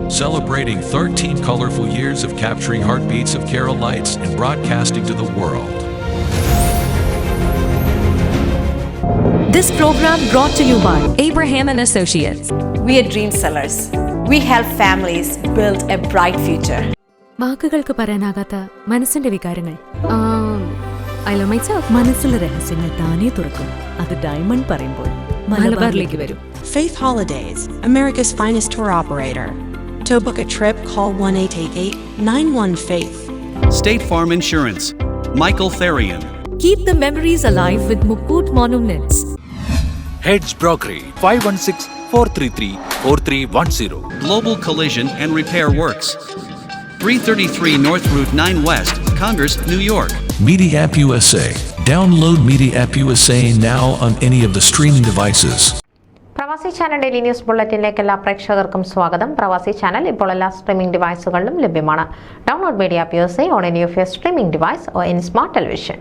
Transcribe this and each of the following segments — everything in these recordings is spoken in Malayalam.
celebrating 13 colorful years of capturing heartbeats of Carolites and broadcasting to the world. This program brought to you by Abraham and Associates. We are dream sellers. We help families build a bright future. വാക്കുകൾക്ക് പറയാനാകാത്ത മനസ്സിന്റെ വികാരങ്ങൾ. I love myself. മനസ്സിലെ രഹസ്യങ്ങൾ താനേ തുറക്കും. അത് ഡയമണ്ട് പറയുമ്പോൾ മലബാറിലേക്ക് വരും. Faith Holidays, America's finest tour operator. To book a trip, call 1-888-91-FAITH. State Farm Insurance, Michael Therian. Keep the memories alive with Mukut Monuments. Heads Brokery 516-433-4310. Global Collision and Repair Works, 333 North Route 9 West, Congress, New York. Media App USA. Download Media App USA now on any of the streaming devices. പ്രവാസി ചാനൽ ഡെയിലി ന്യൂസ് ബുള്ളറ്റിനിലേക്ക് എല്ലാ പ്രേക്ഷകർക്കും സ്വാഗതം. പ്രവാസി ചാനൽ ഇപ്പോൾ എല്ലാ സ്ട്രീമിംഗ് ഡിവൈസുകളിലും ലഭ്യമാണ്. Download media app USA on any of your streaming device or any smart television.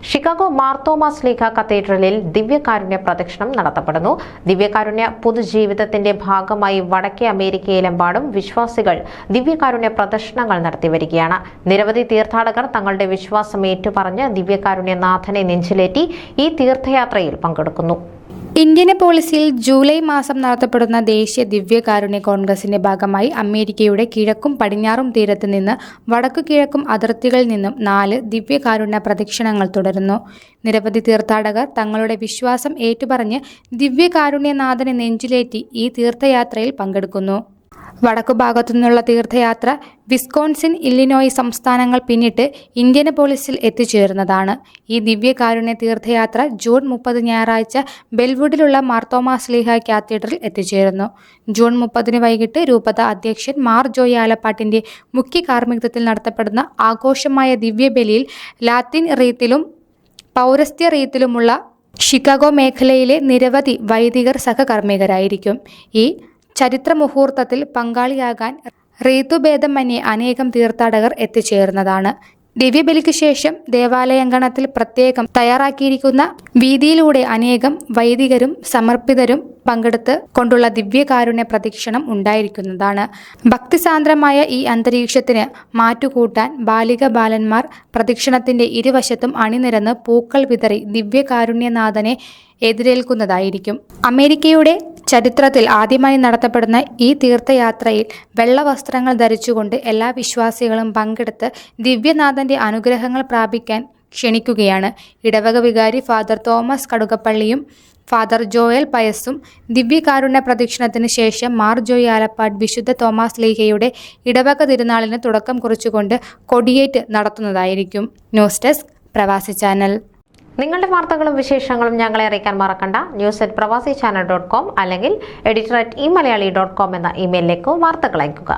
Chicago Mar Thomas ലീഗ കത്തീഡ്രലിൽ ദിവ്യകാരുണ്യ പ്രദക്ഷിണം നടത്തപ്പെടുന്നു. ദിവ്യകാരുണ്യ പൊതുജീവിതത്തിന്റെ ഭാഗമായി വടക്കേ അമേരിക്കയിലെമ്പാടും വിശ്വാസികൾ ദിവ്യകാരുണ്യ പ്രദർശനങ്ങൾ നടത്തിവരികയാണ്. നിരവധി തീർത്ഥാടകർ തങ്ങളുടെ വിശ്വാസം ഏറ്റുപറഞ്ഞ് ദിവ്യകാരുണ്യനാഥനെ നെഞ്ചിലേറ്റി ഈ തീർത്ഥയാത്രയിൽ പങ്കെടുക്കുന്നു. ഇന്ത്യനപോളിസിൽ ജൂലൈ മാസം നടത്തപ്പെടുന്ന ദേശീയ ദിവ്യകാരുണ്യ കോൺഗ്രസിന്റെ ഭാഗമായി അമേരിക്കയുടെ കിഴക്കും പടിഞ്ഞാറും തീരത്ത് നിന്ന് വടക്കു കിഴക്കും അതിർത്തികളിൽ നിന്നും 4 ദിവ്യകാരുണ്യ പ്രദക്ഷിണങ്ങൾ തുടരുന്നു. നിരവധി തീർത്ഥാടകർ തങ്ങളുടെ വിശ്വാസം ഏറ്റുപറഞ്ഞ് ദിവ്യകാരുണ്യനാഥനെ നെഞ്ചിലേറ്റി ഈ തീർത്ഥയാത്രയിൽ പങ്കെടുക്കുന്നു. വടക്കുഭാഗത്തു നിന്നുള്ള തീർത്ഥയാത്ര വിസ്കോൺസിൻ, ഇല്ലിനോയ് സംസ്ഥാനങ്ങൾ പിന്നിട്ട് ഇന്ത്യനപോളിസിൽ എത്തിച്ചേർന്നതാണ്. ഈ ദിവ്യകാരുണ്യ തീർത്ഥയാത്ര ജൂൺ 30 ഞായറാഴ്ച ബെൽവുഡിലുള്ള മാർ തോമസ് ലീഗ കാത്തീഡ്രൽ എത്തിച്ചേരുന്നു. ജൂൺ 30 വൈകിട്ട് രൂപത അധ്യക്ഷൻ മാർ ജോയ് ആലപ്പാട്ടിന്റെ മുഖ്യ കാർമ്മികത്വത്തിൽ നടത്തപ്പെടുന്ന ആഘോഷമായ ദിവ്യബലിയിൽ ലാത്തിൻ റീത്തിലും പൗരസ്ത്യ റീത്തിലുമുള്ള ഷിക്കാഗോ മേഖലയിലെ നിരവധി വൈദികർ സഹകർമ്മികരായിരിക്കും. ഈ ചരിത്ര മുഹൂർത്തത്തിൽ പങ്കാളിയാകാൻ റീത്തുഭേദമന്യേ അനേകം തീർത്ഥാടകർ എത്തിച്ചേർന്നതാണ്. ദിവ്യബലിക്ക് ശേഷം ദേവാലയാങ്കണത്തിൽ പ്രത്യേകം തയ്യാറാക്കിയിരിക്കുന്ന വീതിയിലൂടെ അനേകം വൈദികരും സമർപ്പിതരും പങ്കെടുത്ത് കൊണ്ടുള്ള ദിവ്യകാരുണ്യ പ്രദക്ഷിണം ഉണ്ടായിരിക്കുന്നതാണ്. ഭക്തിസാന്ദ്രമായ ഈ അന്തരീക്ഷത്തിന് മാറ്റുകൂട്ടാൻ ബാലിക ബാലന്മാർ പ്രദക്ഷിണത്തിന്റെ ഇരുവശത്തും അണിനിരന്ന് പൂക്കൾ വിതറി ദിവ്യകാരുണ്യനാഥനെ എതിരേൽക്കുന്നതായിരിക്കും. അമേരിക്കയുടെ ചരിത്രത്തിൽ ആദ്യമായി നടത്തപ്പെടുന്ന ഈ തീർത്ഥയാത്രയിൽ വെള്ളവസ്ത്രങ്ങൾ ധരിച്ചുകൊണ്ട് എല്ലാ വിശ്വാസികളും പങ്കെടുത്ത് ദിവ്യനാഥന്റെ അനുഗ്രഹങ്ങൾ പ്രാപിക്കാൻ ക്ഷണിക്കുകയാണ്. ഇടവക വികാരി ഫാദർ തോമസ് കടുകപ്പള്ളിയും ഫാദർ ജോയൽ പയസും ദിവ്യകാരുണ്യ പ്രദക്ഷിണത്തിന് ശേഷം മാർ ജോയ് ആലപ്പാട് വിശുദ്ധ തോമസ് ലീഗയുടെ ഇടവക തിരുനാളിന് തുടക്കം കുറിച്ചുകൊണ്ട് കൊടിയേറ്റ് നടത്തുന്നതായിരിക്കും. ന്യൂസ് ഡെസ്ക് പ്രവാസി ചാനൽ. നിങ്ങളുടെ വാർത്തകളും വിശേഷങ്ങളും ഞങ്ങളെ അറിയിക്കാൻ മറക്കണ്ട. news@pravasichannel.com അല്ലെങ്കിൽ editor@eMalayali.com എന്ന ഇമെയിലിലേക്ക് വാർത്തകൾ അയയ്ക്കുക.